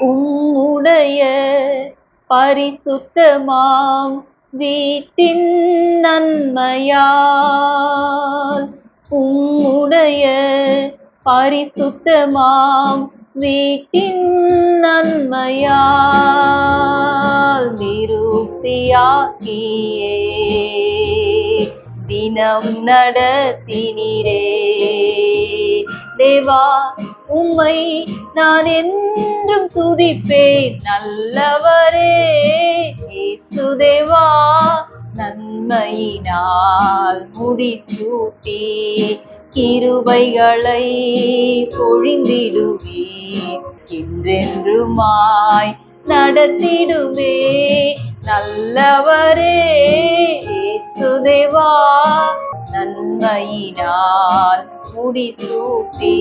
உம்முடைய பரிசுத்தமாம் வீட்டின் நன்மையால், உம்முடைய பரிசுத்தமாம் வீட்டின் நன்மையால் திருப்தியாக்கியே தினம் நடத்தினீரே. தேவா, உம்மை நான் என்றும் துதிப்பேன், நல்லவரே இயேசுதேவா. நன்மையினால் முடிசூட்டி கிருபைகளை பொழிந்திடுவீர், என்றென்றுமாய் நடத்திடுமே. நல்லவரே இயேசுதேவா, நன்மையினால் முடிசூட்டி